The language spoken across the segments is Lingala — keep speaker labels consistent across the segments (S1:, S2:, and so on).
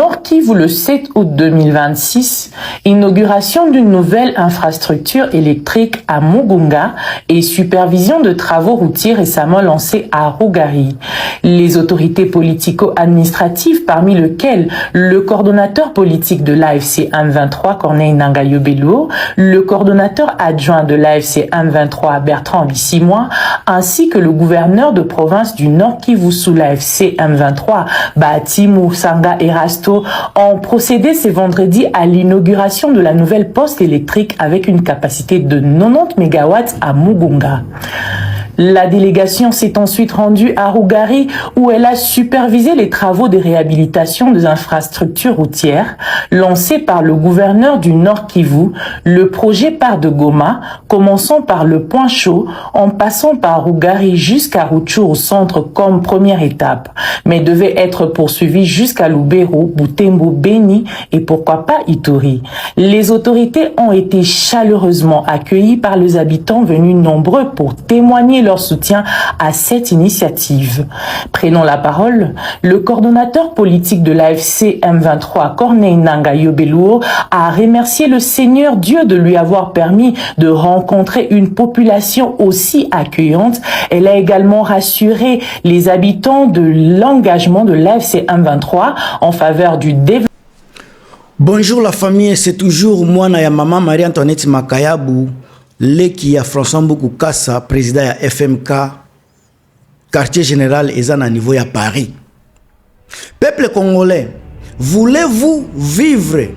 S1: Nord Kivu le 7 août 2026, inauguration d'une nouvelle infrastructure électrique à Mugunga et supervision de travaux routiers récemment lancés à Rugari. Les autorités politico-administratives, parmi lesquelles le coordonnateur politique de l'AFC M23 Corneille Nangaa Yobelo, le coordonnateur adjoint de l'AFC M23 Bertrand Bisimwa, ainsi que le gouverneur de province du Nord Kivu sous l'AFC M23 Bahati Sanga Erasto, ont procédé ce vendredi à l'inauguration de la nouvelle poste électrique avec une capacité de 90 MW à Mugunga. La délégation s'est ensuite rendue à Rugari où elle a supervisé les travaux de réhabilitation des infrastructures routières lancés par le gouverneur du Nord Kivu. Le projet part de Goma, commençant par le Point Chaud, en passant par Rugari jusqu'à Rutshuru au centre comme première étape, mais devait être poursuivi jusqu'à Lubero, Butembo, Beni et pourquoi pas Ituri. Les autorités ont été chaleureusement accueillies par les habitants venus nombreux pour témoigner leur soutien à cette initiative. Prenant la parole, le coordonnateur politique de l'AFC M23, Corneille Nangaa Yobelo, a remercié le Seigneur Dieu de lui avoir permis de rencontrer une population aussi accueillante. Elle a également rassuré les habitants de l'engagement de l'AFC M23 en faveur du développement.
S2: Bonjour la famille, c'est toujours moi na ya maman Marie-Antoinette Makayabu, leki ya François Mboukou Kassa, président ya FMK, quartier général et à niveau ya Paris. Peuple congolais, voulez-vous vivre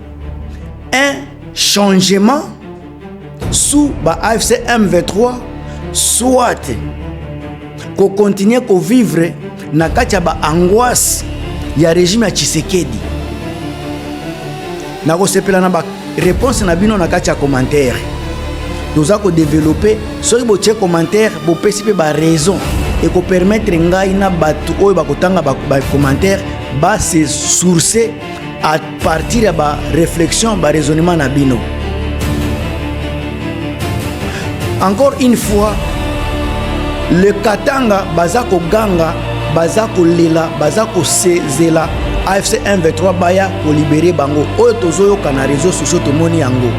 S2: un changement sous ba AFC M23, soit qu'on continue à vivre na katia ba angoisse ya régime ya Tshisekedi? Na ko sepela na ba réponse na bino na katia commentaire. Nous avons développé ce qui est commentaire pour participer à raison et pour permettre ngai na batu oyo bakotanga ba commentaire ba se sourcer à partir de ba réflexion ba raisonnement na bino. Encore une fois, le Katanga bazako ganga bazako lela bazako sezela AFC M23 baya ko libérer bango oyo tozoyo kana réseaux sociaux to moni yango.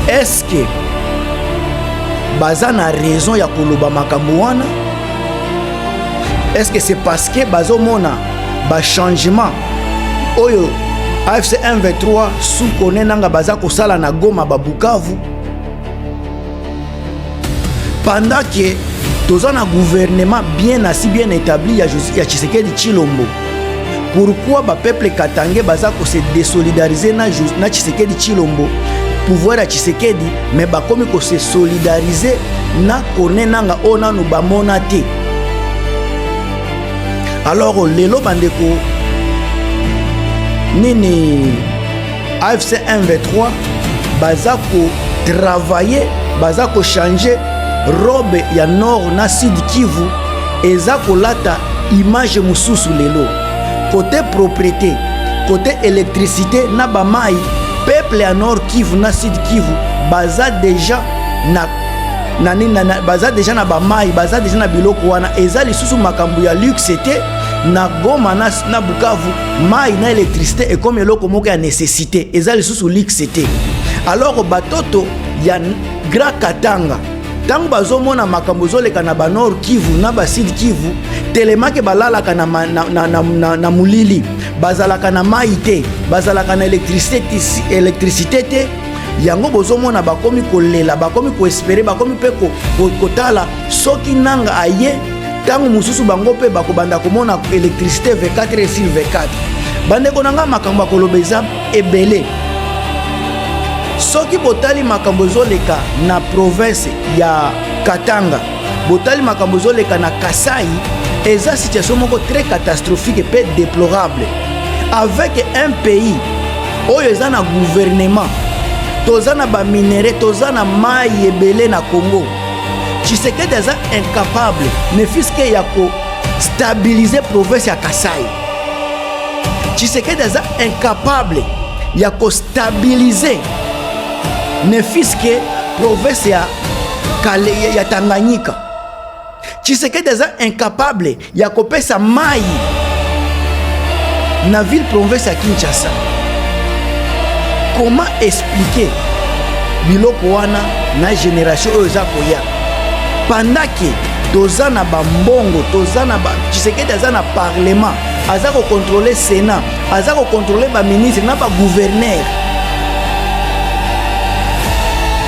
S2: Est-ce que baza na raison ya koloba makambo wana? Est-ce que c'est parce que bazo mona ba changement oyo AFC M23 sous kone nanga baza ko sala na Goma ba Bukavu pendant que toza na gouvernement bien assis bien établi ya Tshisekedi Tshilombo? Pourquoi ba peuple katangé baza ko se désolidariser na Tshisekedi Tshilombo pouvoir à Tshisekedi, mais bakomi ko se solidariser na kone nanga ona no bamona te? Alors lelo bandeko nini AFC M23 bazako travailler, bazako changer robe ya nord na sud Kivu ezako lata image mususu lelo côté propriété, côté électricité na bamai. Peuple à Nord Kivu na Sud Kivu baza déjà baza déjà na bamai, baza déjà na biloko wana ezali susu makambu ya luxe te na Goma na Bukavu mai na électricité et comme eloko moko ya nécessité ezali susu luxe te. Alors batoto ya Grand Katanga tango bazomona makambu zoleka na ba Nord Kivu na ba Sud Kivu telemake balalaka na mulili bazalaka na mai te bazalaka na électricité te yango bozomona bakomi kolela bakomi ko espérer bakomi pe kotala soki nanga aye tango mususu bango pe bakobanda komona électricité 24 sur 24. Bandeko nanga makambo kolobeza ebele soki botali makambo zoleka na province ya Katanga, botali makambo zoleka na Kasai, eza situation moko très catastrophique et déplorable avec un pays oyo eza na gouvernement toza na ba minéraux toza na mai ebele na Congo. Tshisekedi eza incapable ne fût-ce que ya ko stabiliser province ya Kasai. Tshisekedi eza incapable ya ko stabiliser ne fût-ce que province ya Tanganyika. Tshisekedi eza incapable ya kopesa mai na ville province à Kinshasa. Comment expliquer biloko wana na génération oyo eza koya pendant que toza na bambongo toza na ba Tshisekedi aza na parlement aza ko contrôler Sénat aza ko contrôler ba ministre na ba gouverneur.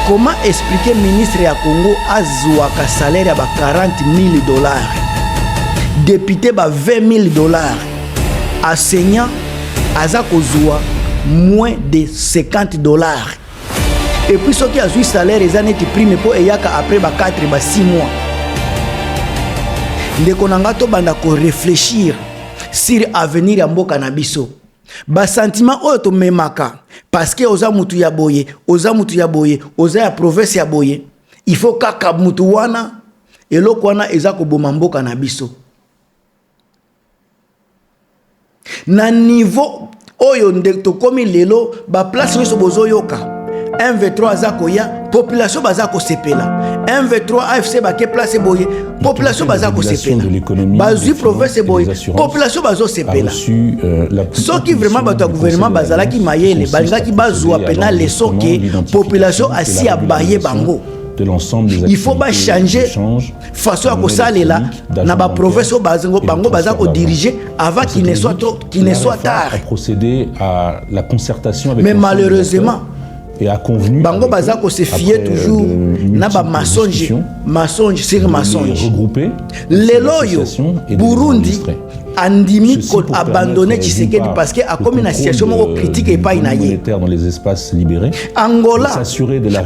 S2: Comment expliquer ministre ya Congo azwaka salaire ya ba $40,000, député ba $20,000, enseignant aza kozwa moins de $50. Et puis ceux qui a eu salaire ils ont été prime pour eyaka après ba 4 ba 6 mois. Ndeko nanga to banda ko réfléchir sur avenir ya mboka na biso. Ba sentiment oyo to memaka parce que oza mutu ya boye, oza ya province ya boye. Il faut kaka mutu wana eloko wana eza ko boma mboka na biso. Na niveau oyo ndeko komi lelo ba place nyonso bozo yoka. 1v3 azakoya population bazako sepela 1v3 AFC bake place boye population bazako sepela bazui province boye population bazo sepela soki vraiment bato ya gouvernement bazalaki mayele balingaki bazwa pena leçon ke population asi abaye bango il faut ba changer façon ya kosalela na ba province bango bazako diriger avant qu'il ne soit trop qu'il ne soit tard
S3: procéder à la concertation avec
S2: mais malheureusement
S3: et a convenu
S2: bango bazako se fier toujours na ba mensonge sur mensonge
S3: regroupé
S2: leloyo Burundi andimi ko abandonner Tshisekedi parce que a comme une situation moko critique et pas inaye
S3: dans les espaces libérés
S2: Angola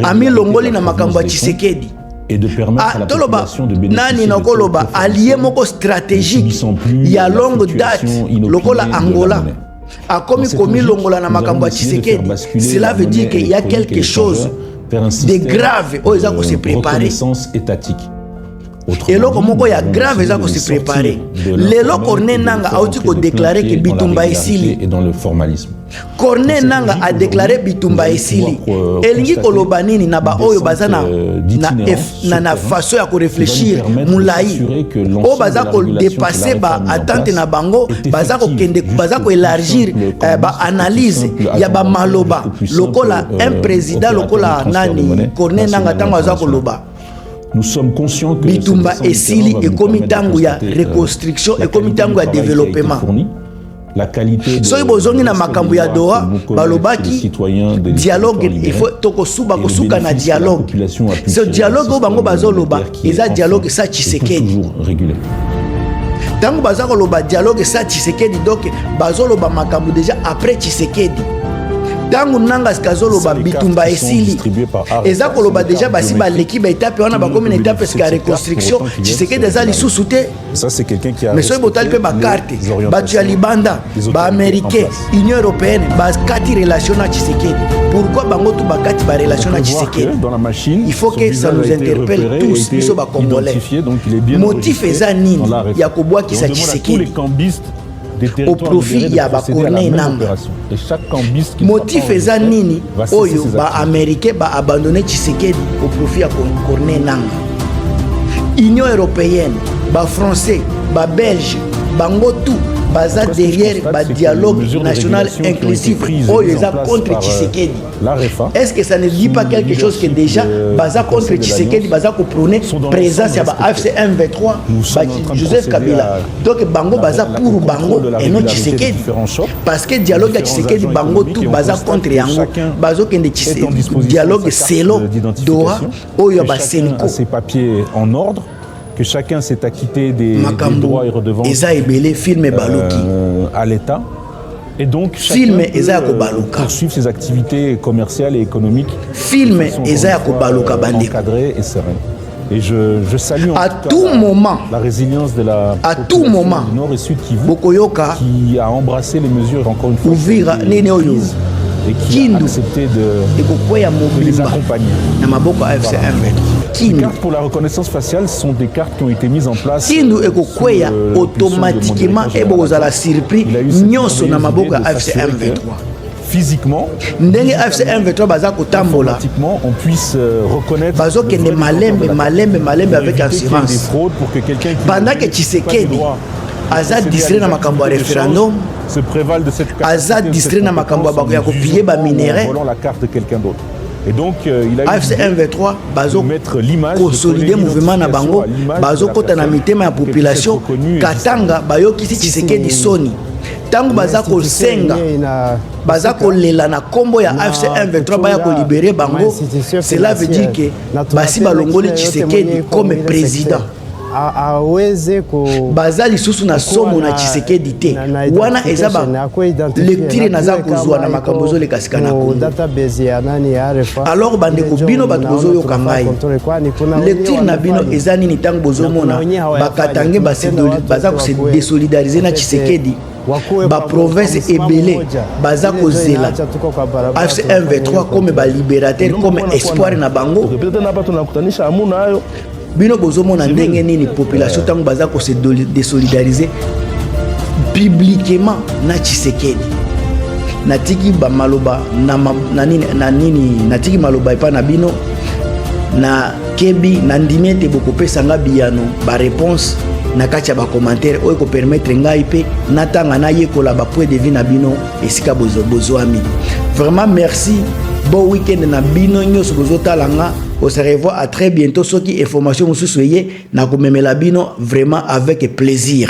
S2: ami longoli na makambo ya Tshisekedi
S3: et de permettre à la population de bénéficier
S2: nani nakoloba allié moko stratégique ya longue date lokola Angola a commis longola na makambo ya Tshisekedi. Cela veut dire qu'il y a quelque chose de grave où ils ont se préparer. Et là comme il y a grave ils ont se préparer. Les lo Corneille Nanga a aussi déclaré que Bitumba esili
S3: et dans le formalisme.
S2: Corneille Nanga a déclaré Bitumba esili. Elingi kolobanini na ba oyo bazana na façon ya ko réfléchir mulai. O bazako dépasser ba attente na bango, bazako kende bazako élargir ba analyse ya ba maloba. Lokola un président lokola nani Corneille Nanga tango bazako loba.
S3: Nous sommes conscients que
S2: Bitumba esili et comme tango ya reconstruction et comme tango ya développement.
S3: La qualité
S2: so ibozongi na makambo ya Doha balobaki dialogue il faut toko suba kosuka na dialogue. Ce dialogue o bango bazoloba eza dialogue sa Tshisekedi. Tango bazako loba dialogue sa Tshisekedi donc bazoloba makambo déjà après Tshisekedi. Tango nanga skazoloba Bitumba esili eza koloba déjà basi ba l'équipe étape wana ba comme une étape ska reconstruction Tshisekedi eza lisusu te.
S3: Ça c'est quelqu'un qui a
S2: mais so botal pe ba carte ba tu libanda ba américain Union européenne ba kati relation na Tshisekedi. Pourquoi bango tu ba kati ba relation na Tshisekedi?
S3: Dans la machine
S2: il faut que ça nous interpelle tous biso ba congolais. Motif eza nini ya kobwa ki sa Tshisekedi au profit ya ba Corneille Nanga. Motif eza nini oyo ba américain ba abandonner Tshisekedi au profit ya Corneille Nanga. Union européenne ba français ba belge bango tout baza derrière ba dialogue national inclusif oyo eza contre Tshisekedi. Est-ce que ça ne dit pas quelque chose que déjà baza contre Tshisekedi baza ko prôner présence ya ba AFC M23 ba Joseph Kabila donc bango baza pour bango et non Tshisekedi parce que dialogue ya Tshisekedi bango tout baza contre yango bazo kende dialogue selo Doha oyo ba Senko
S3: ses papiers en ordre que chacun s'est acquitté des droits et redevances à l'État. Et donc, chacun peut poursuivre ses activités commerciales et économiques encadrées et sereines. Et je salue en tout moment la résilience de la population du Nord et Sud Kivu qui a embrassé les mesures, encore une fois, et qui a accepté de les accompagner. Les cartes pour la reconnaissance faciale sont des cartes qui ont été mises en place
S2: automatiquement et vous allez surpris
S3: physiquement, automatiquement on puisse reconnaître
S2: malembe avec assurance
S3: des fraudes pour que quelqu'un
S2: pendant que Tshisekedi aza distrait na makambo ya référendum,
S3: se prévalent de cette
S2: aza distrait na makambo ya kopiller ba minerais,
S3: volant la carte de quelqu'un d'autre. Et donc il a
S2: AFC M23 bazo
S3: mettre l'image,
S2: consolider mouvement na bango, bazo kota na mitema ya population katanga bayoki si Tshisekedi soni. Tango baza kosenga baza kolela na kombo ya AFC M23 baya ko libérer bango, cela veut dire que basi balongoli Tshisekedi comme président. Baza lisusu na somo na Tshisekedi te wana eza ba lecture naza kozwa na makambo zo lekasika na Kongo. Alors bande ko bino bato bozo yoka ngai lecture na bino eza nini tango bozo mona bakatange baza ko se désolidariser na Tshisekedi ba province ebele baza kozela AFC M23 comme ba libérateur comme espoir na bango. Bino bozomona ndenge nini population tango baza ko se désolidariser publiquement na Tshisekedi. Natiki ba maloba na nini natiki maloba epa na bino na kebi na ndimete bokopesa nga biyano ba réponse na kati ya ba commentaire oyo ko permettre ngai pe natanga na yekola ba point de vue na bino esika bozwami. Vraiment merci. Bon week-end na bino nyos bozotalanga. On se revoit à très bientôt. Soki information mususu yé na komemela bino vraiment avec plaisir.